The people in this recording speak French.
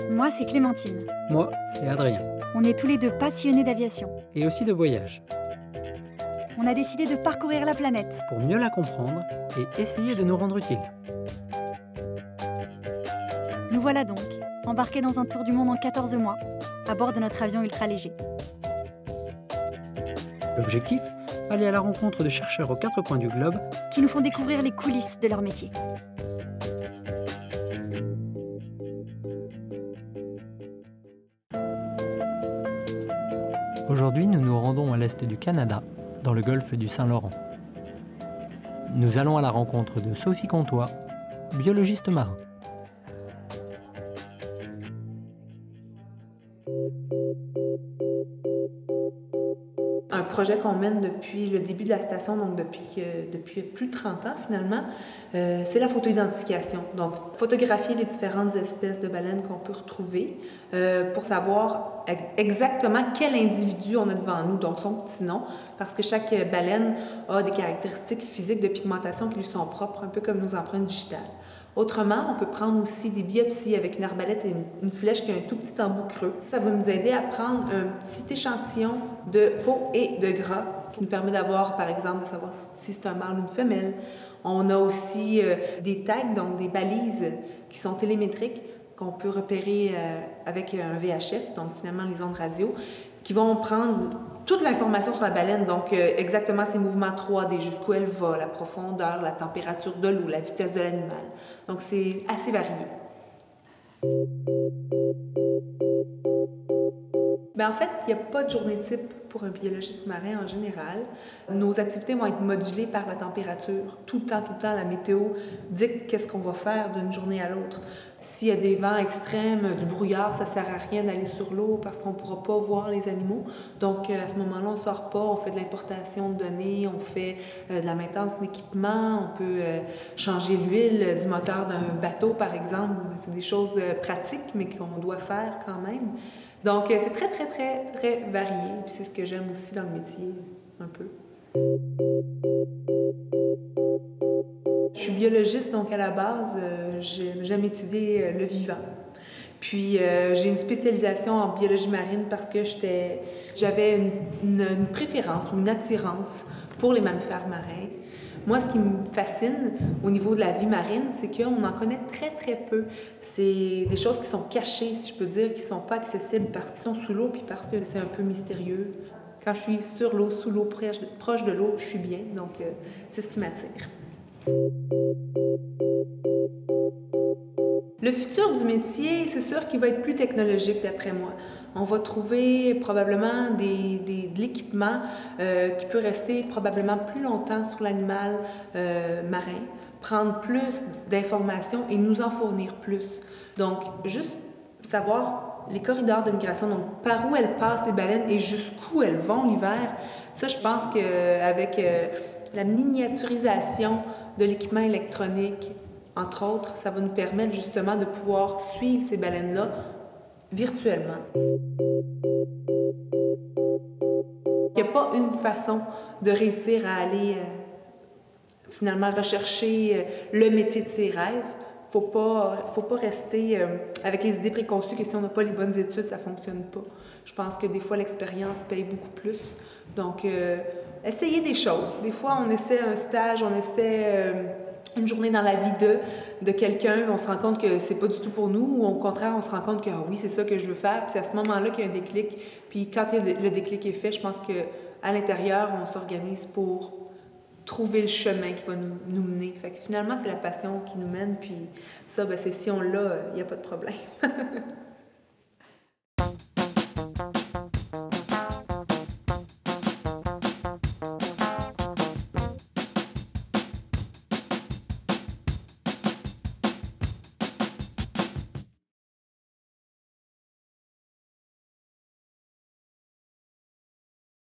Moi, c'est Clémentine. Moi, c'est Adrien. On est tous les deux passionnés d'aviation. Et aussi de voyage, On a décidé de parcourir la planète. pour mieux la comprendre et essayer de nous rendre utiles. Nous voilà donc, embarqués dans un tour du monde en 14 mois, à bord de notre avion ultra léger. L'objectif, aller à la rencontre de chercheurs aux quatre coins du globe Qui nous font découvrir les coulisses de leur métier. Aujourd'hui, nous nous rendons à l'est du Canada, dans le golfe du Saint-Laurent. Nous allons à la rencontre de Sophie Comtois, biologiste marin. Un projet qu'on mène depuis le début de la station, donc depuis plus de 30 ans finalement, c'est la photo-identification. Donc, photographier les différentes espèces de baleines qu'on peut retrouver pour savoir exactement quel individu on a devant nous, donc son petit nom, parce que chaque baleine a des caractéristiques physiques de pigmentation qui lui sont propres, un peu comme nos empreintes digitales. Autrement, on peut prendre aussi des biopsies avec une arbalète et une flèche qui a un tout petit embout creux. Ça va nous aider à prendre un petit échantillon de peau et de gras qui nous permet d'avoir, par exemple, de savoir si c'est un mâle ou une femelle. On a aussi des tags, donc des balises qui sont télémétriques qu'on peut repérer avec un VHF, donc finalement les ondes radio, qui vont prendre toute l'information sur la baleine, donc exactement ses mouvements 3D, jusqu'où elle va, la profondeur, la température de l'eau, la vitesse de l'animal. Donc c'est assez varié. En fait, il n'y a pas de journée type pour un biologiste marin en général. Nos activités vont être modulées par la température. Tout le temps, la météo dicte qu'est-ce qu'on va faire d'une journée à l'autre. S'il y a des vents extrêmes, du brouillard, ça ne sert à rien d'aller sur l'eau parce qu'on ne pourra pas voir les animaux. Donc, à ce moment-là, on ne sort pas, on fait de l'importation de données, on fait de la maintenance d'équipement, on peut changer l'huile du moteur d'un bateau, par exemple. C'est des choses pratiques, mais qu'on doit faire quand même. Donc, c'est très varié. Puis c'est ce que j'aime aussi dans le métier, un peu. Je suis biologiste, donc à la base, j'aime étudier le vivant. Puis j'ai une spécialisation en biologie marine parce que j'avais une préférence ou une attirance pour les mammifères marins. Moi, ce qui me fascine au niveau de la vie marine, c'est qu'on en connaît très peu. C'est des choses qui sont cachées, si je peux dire, qui ne sont pas accessibles parce qu'ils sont sous l'eau puis parce que c'est un peu mystérieux. Quand je suis sur l'eau, sous l'eau, proche de l'eau, je suis bien. Donc, c'est ce qui m'attire. Le futur du métier, c'est sûr qu'il va être plus technologique d'après moi. On va trouver probablement de l'équipement qui peut rester probablement plus longtemps sur l'animal marin, prendre plus d'informations et nous en fournir plus. Donc, juste savoir les corridors de migration, donc par où elles passent les baleines et jusqu'où elles vont l'hiver, ça je pense qu'avec la miniaturisation de l'équipement électronique, entre autres, ça va nous permettre justement de pouvoir suivre ces baleines-là virtuellement. Il n'y a pas une façon de réussir à aller finalement rechercher le métier de ses rêves. Faut pas rester avec les idées préconçues que si on n'a pas les bonnes études, ça ne fonctionne pas. Je pense que des fois, l'expérience paye beaucoup plus. Donc, essayez des choses. Des fois, on essaie un stage, on essaie une journée dans la vie de quelqu'un, on se rend compte que c'est pas du tout pour nous, ou au contraire, on se rend compte que oui, c'est ça que je veux faire. Puis c'est à ce moment-là qu'il y a un déclic. Puis quand le déclic est fait, je pense qu'à l'intérieur, on s'organise pour trouver le chemin qui va nous mener. Fait que finalement, c'est la passion qui nous mène, puis ça, c'est si on l'a, il n'y a pas de problème.